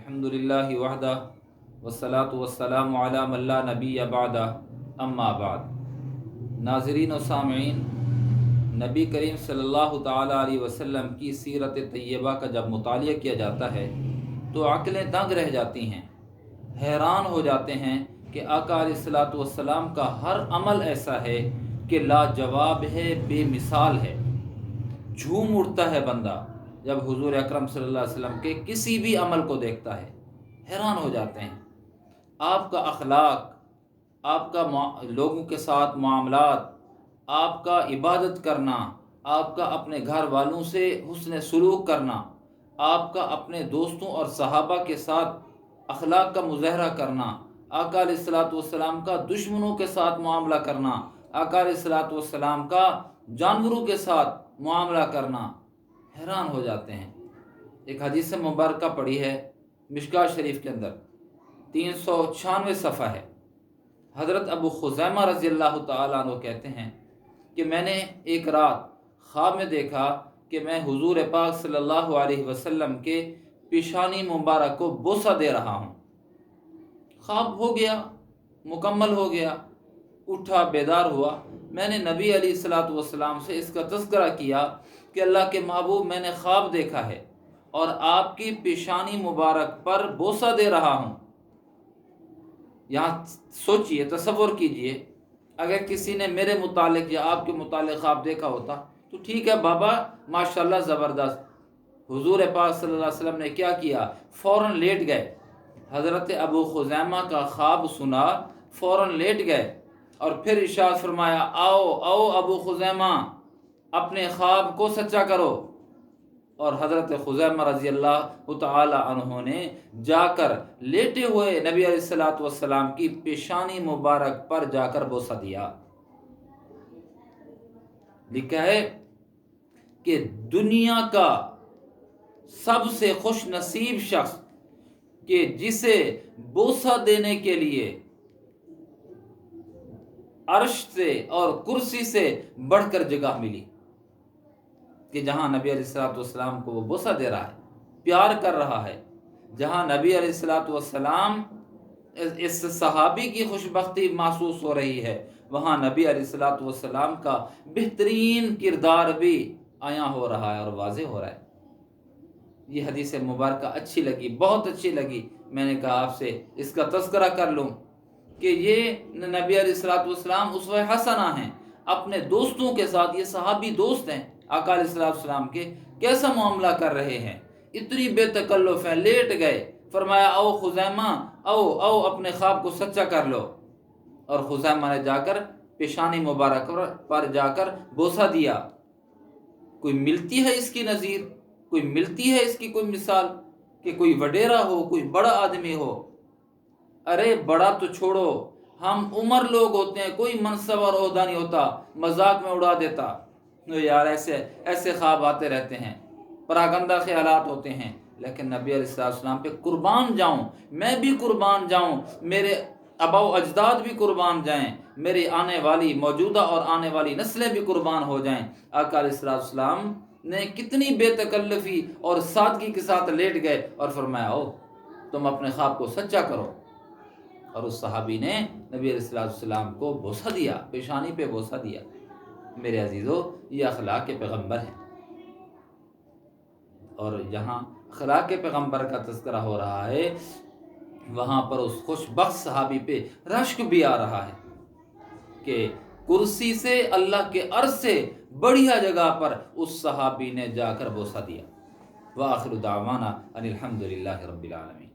الحمدللہ وحدہ والصلاة والسلام علی من لا نبی بعدہ اما بعد۔ ناظرین و سامعین، نبی کریم صلی اللہ تعالیٰ علیہ وسلم کی سیرت طیبہ کا جب مطالعہ کیا جاتا ہے تو عقلیں دنگ رہ جاتی ہیں، حیران ہو جاتے ہیں کہ آقا علیہ الصلوۃ والسلام کا ہر عمل ایسا ہے کہ لاجواب ہے، بے مثال ہے۔ جھوم اٹھتا ہے بندہ جب حضور اکرم صلی اللہ علیہ وسلم کے کسی بھی عمل کو دیکھتا ہے، حیران ہو جاتے ہیں۔ آپ کا اخلاق، آپ کا لوگوں کے ساتھ معاملات، آپ کا عبادت کرنا، آپ کا اپنے گھر والوں سے حسن سلوک کرنا، آپ کا اپنے دوستوں اور صحابہ کے ساتھ اخلاق کا مظاہرہ کرنا، آقا علیہ الصلوۃ والسلام کا دشمنوں کے ساتھ معاملہ کرنا، آقا علیہ الصلوۃ والسلام کا جانوروں کے ساتھ معاملہ کرنا، حیران ہو جاتے ہیں۔ ایک حدیث مبارکہ پڑھی ہے مشکوٰۃ شریف کے اندر، 396 صفحہ ہے۔ حضرت ابو خزیمہ رضی اللہ تعالیٰ عنہ کہتے ہیں کہ میں نے ایک رات خواب میں دیکھا کہ میں حضور پاک صلی اللہ علیہ وسلم کے پیشانی مبارک کو بوسہ دے رہا ہوں۔ خواب ہو گیا، مکمل ہو گیا، اٹھا بیدار ہوا۔ میں نے نبی علیہ الصلوۃ والسلام سے اس کا تذکرہ کیا کہ اللہ کے محبوب، میں نے خواب دیکھا ہے اور آپ کی پیشانی مبارک پر بوسہ دے رہا ہوں۔ یہاں سوچئے، تصور کیجئے، اگر کسی نے میرے متعلق یا آپ کے متعلق خواب دیکھا ہوتا تو ٹھیک ہے بابا، ماشاءاللہ زبردست۔ حضور پاک صلی اللہ علیہ وسلم نے کیا کیا؟ فوراً لیٹ گئے۔ حضرت ابو خزیمہ کا خواب سنا، فوراً لیٹ گئے اور پھر ارشاد فرمایا، آؤ آؤ ابو خزیمہ، اپنے خواب کو سچا کرو۔ اور حضرت خزیمہ رضی اللہ تعالی عنہ نے جا کر لیٹے ہوئے نبی علیہ الصلوۃ والسلام کی پیشانی مبارک پر جا کر بوسہ دیا۔ لکھا ہے کہ دنیا کا سب سے خوش نصیب شخص کہ جسے بوسہ دینے کے لیے عرش سے اور کرسی سے بڑھ کر جگہ ملی، کہ جہاں نبی علیہ الصلوۃ والسلام کو وہ بوسہ دے رہا ہے، پیار کر رہا ہے، جہاں نبی علیہ الصلوۃ والسلام اس صحابی کی خوشبختی محسوس ہو رہی ہے، وہاں نبی علیہ الصلوۃ والسلام کا بہترین کردار بھی عیاں ہو رہا ہے اور واضح ہو رہا ہے۔ یہ حدیث مبارکہ اچھی لگی، بہت اچھی لگی، میں نے کہا آپ سے اس کا تذکرہ کر لوں کہ یہ نبی علیہ الصلوۃ والسلام اسوہ حسنہ ہیں اپنے دوستوں کے ساتھ۔ یہ صحابی دوست ہیں آقا علیہ الصلوۃ والسلام کے، کیسا معاملہ کر رہے ہیں، اتنی بے تکلف ہیں، لیٹ گئے، فرمایا آؤ خزیمہ، آؤ آؤ اپنے خواب کو سچا کر لو۔ اور خزیمہ نے جا کر پیشانی مبارک پر جا کر بوسہ دیا۔ کوئی ملتی ہے اس کی نظیر؟ کوئی ملتی ہے اس کی کوئی مثال کہ کوئی وڈیرا ہو، کوئی بڑا آدمی ہو؟ ارے بڑا تو چھوڑو، ہم عمر لوگ ہوتے ہیں، کوئی منصب اور عہدہ نہیں ہوتا، مذاق میں اڑا دیتا یار، ایسے خواب آتے رہتے ہیں، پراگندہ خیالات ہوتے ہیں۔ لیکن نبی علیہ السلام پہ قربان جاؤں، میں بھی قربان جاؤں، میرے آبا و اجداد بھی قربان جائیں، میری آنے والی موجودہ اور آنے والی نسلیں بھی قربان ہو جائیں۔ آقا علیہ السلام نے کتنی بے تکلفی اور سادگی کے ساتھ لیٹ گئے اور فرمایا او تم اپنے خواب کو سچا کرو۔ اور اس صحابی نے نبی علیہ السلام کو بوسہ دیا، پیشانی پہ بوسہ دیا۔ میرے عزیزو، یہ اخلاق کے پیغمبر ہیں، اور جہاں اخلاق کے پیغمبر کا تذکرہ ہو رہا ہے وہاں پر اس خوش بخت صحابی پہ رشک بھی آ رہا ہے کہ کرسی سے، اللہ کے عرش سے بڑھیا جگہ پر اس صحابی نے جا کر بوسہ دیا۔ وآخر دعوانا ان الحمدللہ رب العالمین۔